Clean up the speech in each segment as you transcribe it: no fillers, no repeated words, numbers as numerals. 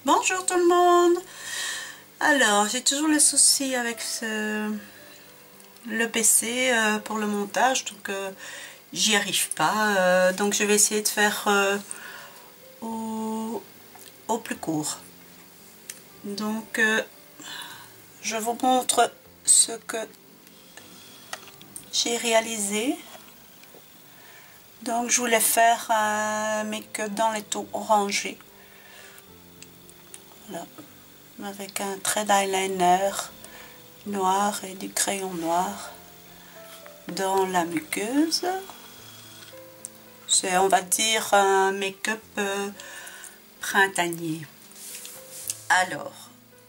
Bonjour tout le monde. Alors, j'ai toujours le souci avec le PC pour le montage, donc j'y arrive pas. Donc je vais essayer de faire au plus court. Donc je vous montre ce que j'ai réalisé. Donc je voulais faire un make-up dans les tons orangés. Voilà. Avec un trait d'eyeliner noir et du crayon noir dans la muqueuse. C'est, on va dire, un make-up printanier. Alors,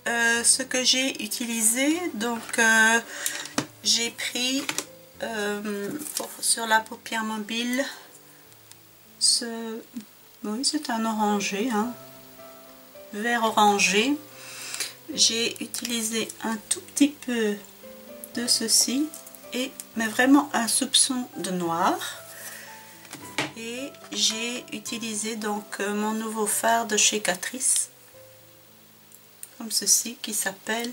ce que j'ai utilisé, donc j'ai pris sur la paupière mobile oui, c'est un orangé, hein, vert orangé. J'ai utilisé un tout petit peu de ceci, mais vraiment un soupçon de noir. Et j'ai utilisé donc mon nouveau fard de chez Catrice, comme ceci, qui s'appelle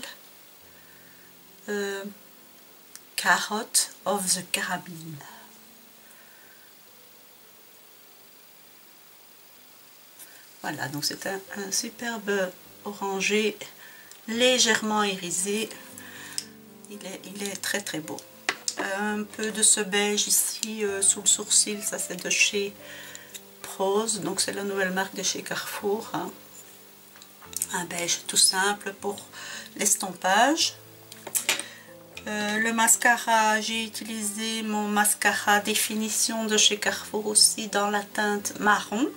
Carrot of the Caribbean. Voilà, donc c'est un superbe orangé légèrement irisé. Il est très très beau. Un peu de ce beige ici sous le sourcil, ça c'est de chez Prose, donc c'est la nouvelle marque de chez Carrefour, hein. Un beige tout simple pour l'estompage. Le mascara, j'ai utilisé mon mascara définition de chez Carrefour aussi dans la teinte marron.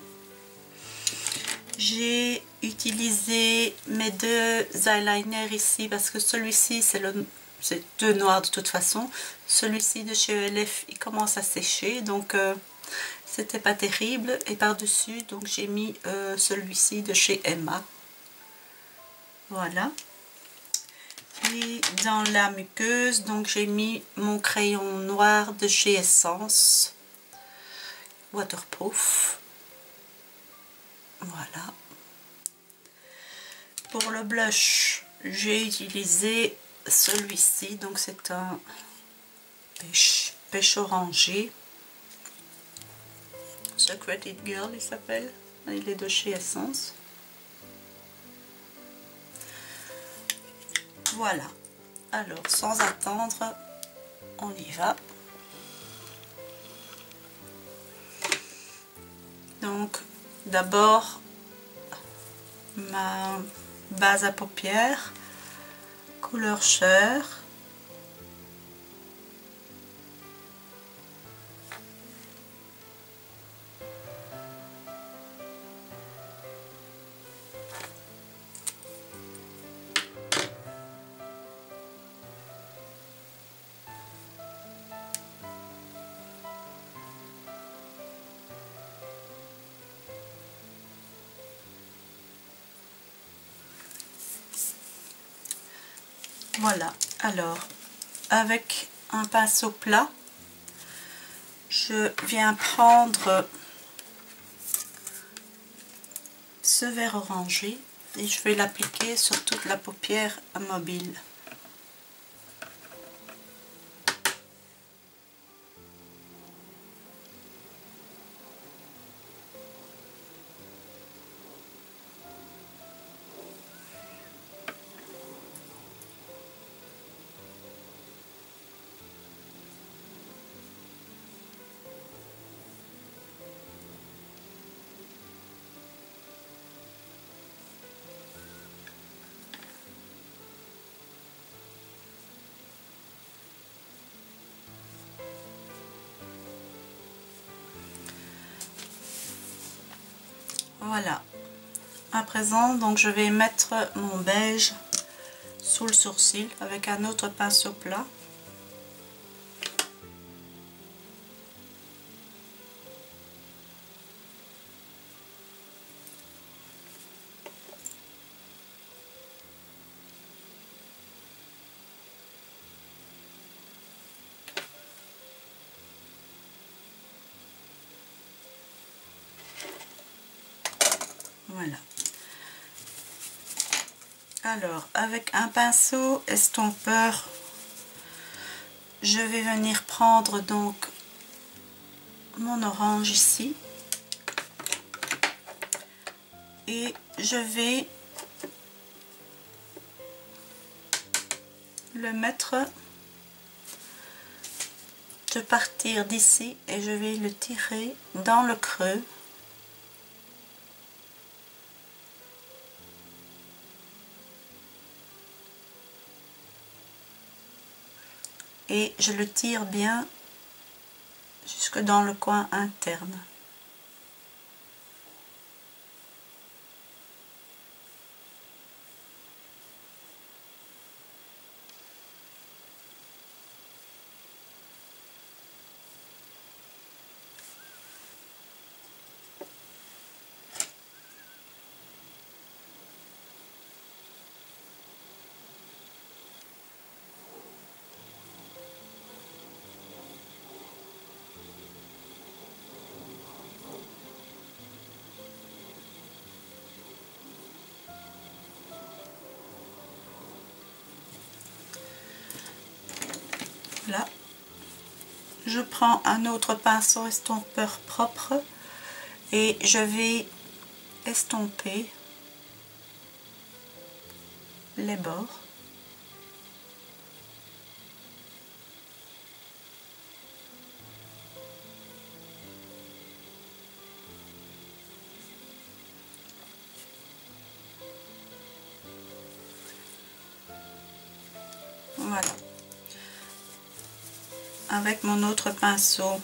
J'ai utilisé mes deux eyeliners ici parce que celui-ci c'est deux noirs de toute façon. Celui-ci de chez ELF il commence à sécher, donc c'était pas terrible. Et par dessus donc j'ai mis celui-ci de chez Emma. Voilà. Et dans la muqueuse donc j'ai mis mon crayon noir de chez Essence waterproof. Voilà. Pour le blush, j'ai utilisé celui-ci, donc c'est un pêche orangé. Secret It Girl, il s'appelle. Il est de chez Essence. Voilà. Alors, sans attendre, on y va. Donc, d'abord, ma base à paupières, couleur chair. Voilà, alors avec un pinceau plat, je viens prendre ce vert orangé et je vais l'appliquer sur toute la paupière mobile. Voilà, à présent donc je vais mettre mon beige sous le sourcil avec un autre pinceau plat. Voilà. Alors, avec un pinceau estompeur, je vais venir prendre donc mon orange ici et je vais le mettre, de partir d'ici et je vais le tirer dans le creux. Et je le tire bien jusque dans le coin interne. Là, je prends un autre pinceau estompeur propre et je vais estomper les bords. Voilà. Avec mon autre pinceau,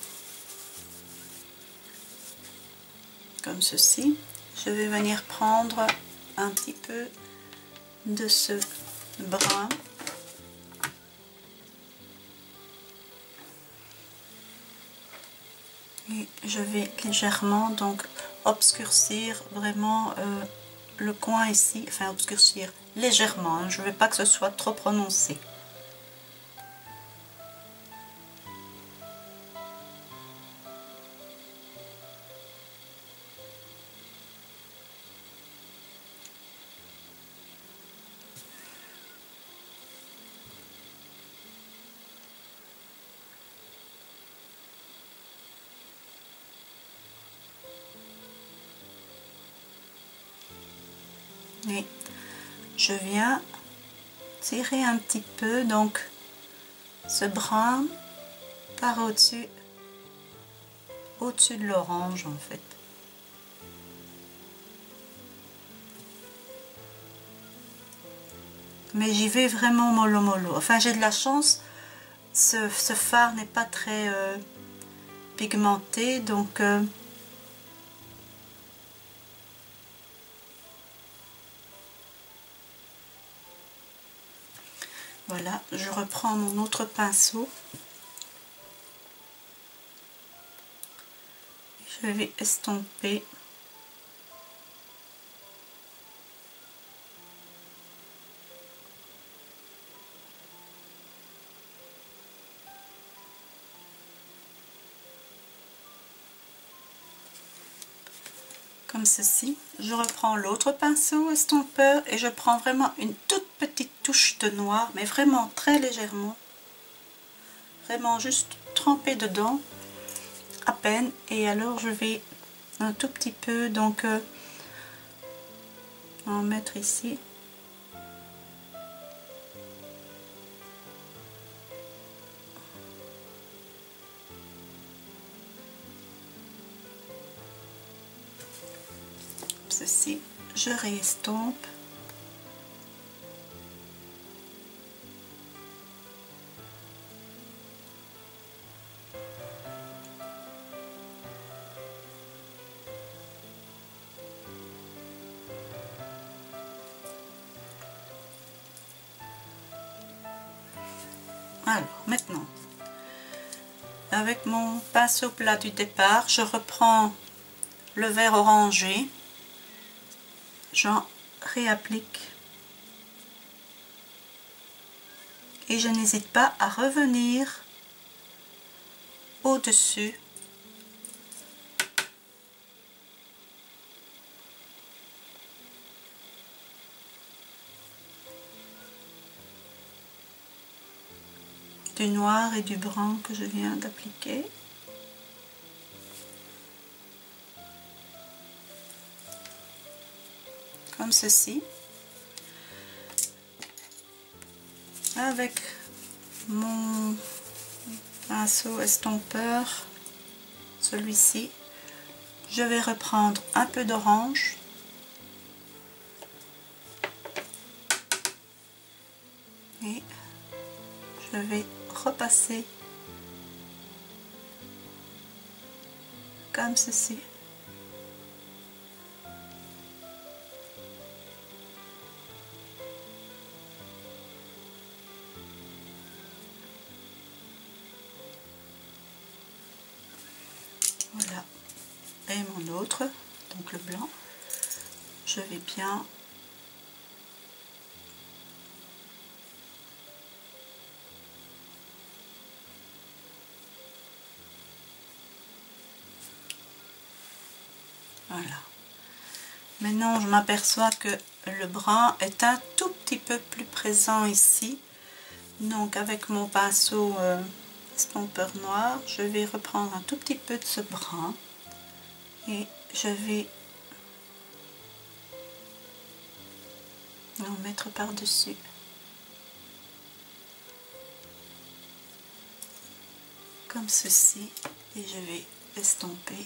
comme ceci, je vais venir prendre un petit peu de ce brun et je vais légèrement donc obscurcir vraiment le coin ici, enfin obscurcir légèrement, hein, je ne veux pas que ce soit trop prononcé. Et je viens tirer un petit peu donc ce brun par au-dessus de l'orange en fait. Mais j'y vais vraiment mollo mollo. Enfin, j'ai de la chance, ce fard n'est pas très pigmenté, donc voilà, je reprends mon autre pinceau. Je vais estomper. Comme ceci. Je reprends l'autre pinceau estompeur et je prends vraiment une toute petite touche de noir, mais vraiment très légèrement. Vraiment juste tremper dedans, à peine. Et alors je vais un tout petit peu donc en mettre ici. Ceci, je réestompe. Alors maintenant, avec mon pinceau plat du départ, je reprends le vert orangé, j'en réapplique et je n'hésite pas à revenir au-dessus du noir et du brun que je viens d'appliquer. Comme ceci. Avec mon pinceau estompeur, celui-ci, je vais reprendre un peu d'orange et je vais repasser comme ceci. Voilà. Et mon autre, donc le blanc, je vais bien voilà. Maintenant, je m'aperçois que le brun est un tout petit peu plus présent ici. Donc, avec mon pinceau estompeur noir, je vais reprendre un tout petit peu de ce brun et je vais en mettre par-dessus. Comme ceci. Et je vais estomper.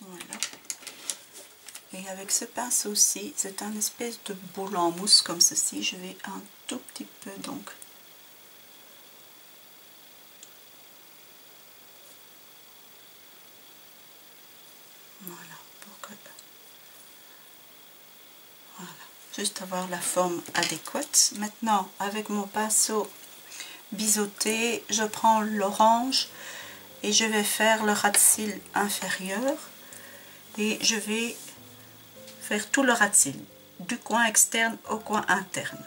Voilà. Et avec ce pinceau-ci, c'est un espèce de boule en mousse comme ceci. Je vais un tout petit peu donc voilà, pour que voilà, juste avoir la forme adéquate. Maintenant, avec mon pinceau biseauté, je prends l'orange et je vais faire le ras de cils inférieur et je vais faire tout le ras de cils, du coin externe au coin interne.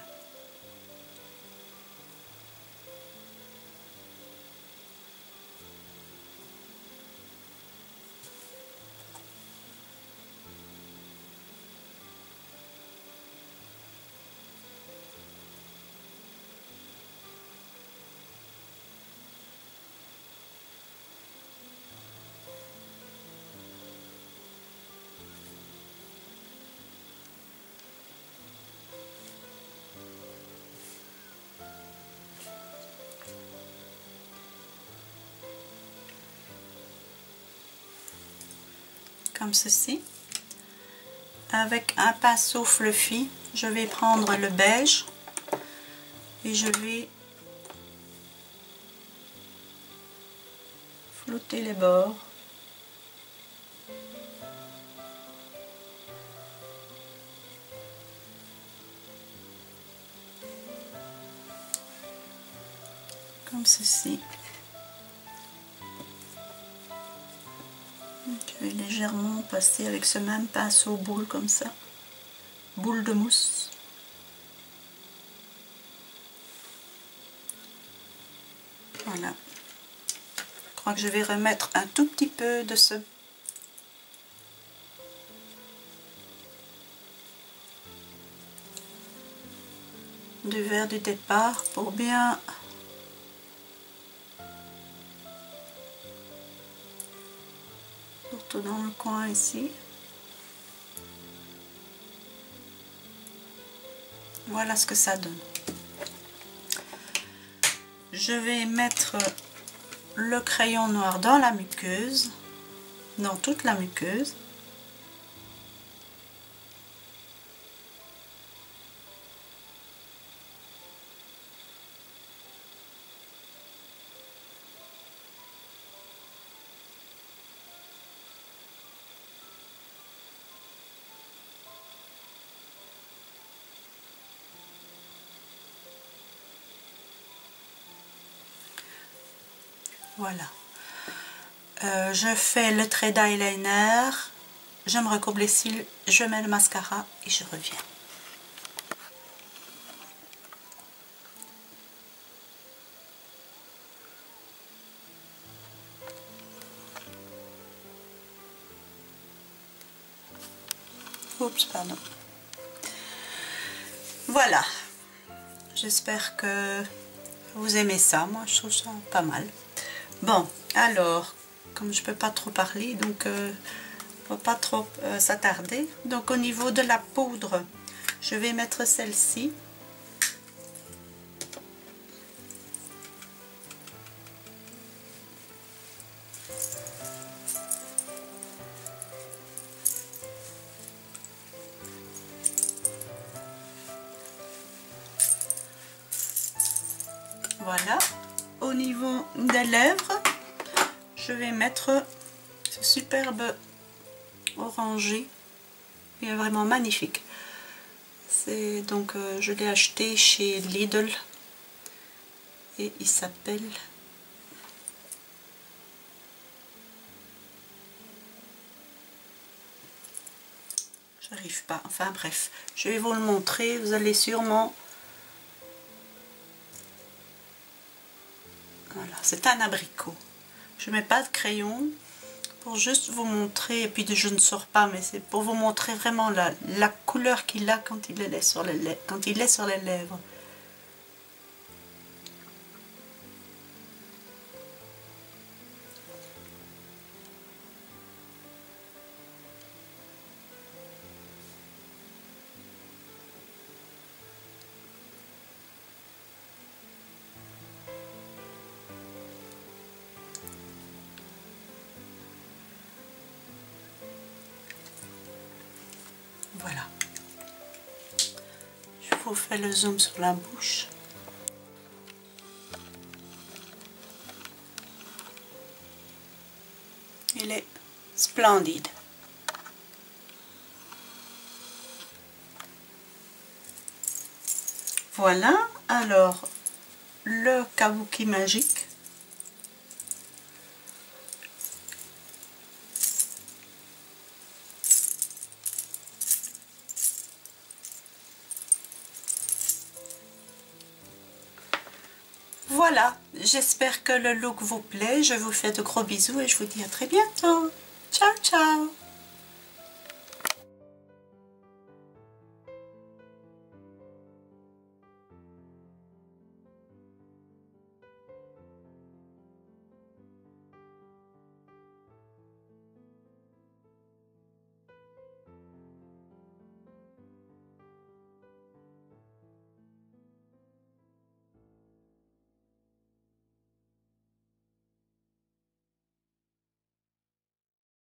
Comme ceci. Avec un pinceau fluffy, je vais prendre le beige et je vais flouter les bords. Comme ceci. Je vais légèrement passer avec ce même pinceau boule comme ça. Boule de mousse. Voilà. Je crois que je vais remettre un tout petit peu de ce du vert du départ pour bien surtout dans le coin ici. Voilà ce que ça donne. Je vais mettre le crayon noir dans la muqueuse, dans toute la muqueuse. Voilà. Je fais le trait d'eyeliner, je me recourbe les cils, je mets le mascara et je reviens. Oups, pardon. Voilà. J'espère que vous aimez ça. Moi, je trouve ça pas mal. Bon, alors, comme je peux pas trop parler, donc on va pas trop s'attarder. Donc, au niveau de la poudre, je vais mettre celle-ci. Voilà. Au niveau des lèvres, je vais mettre ce superbe orangé. Il est vraiment magnifique. C'est donc je l'ai acheté chez Lidl et il s'appelle j'arrive pas, enfin bref, je vais vous le montrer, vous allez sûrement. Voilà, c'est un abricot. Je mets pas de crayon pour juste vous montrer, et puis je ne sors pas, mais c'est pour vous montrer vraiment la couleur qu'il a quand il est sur les lèvres. Voilà. Je vous fais le zoom sur la bouche. Il est splendide. Voilà, alors le kabuki magique. Voilà, j'espère que le look vous plaît. Je vous fais de gros bisous et je vous dis à très bientôt. Ciao, ciao!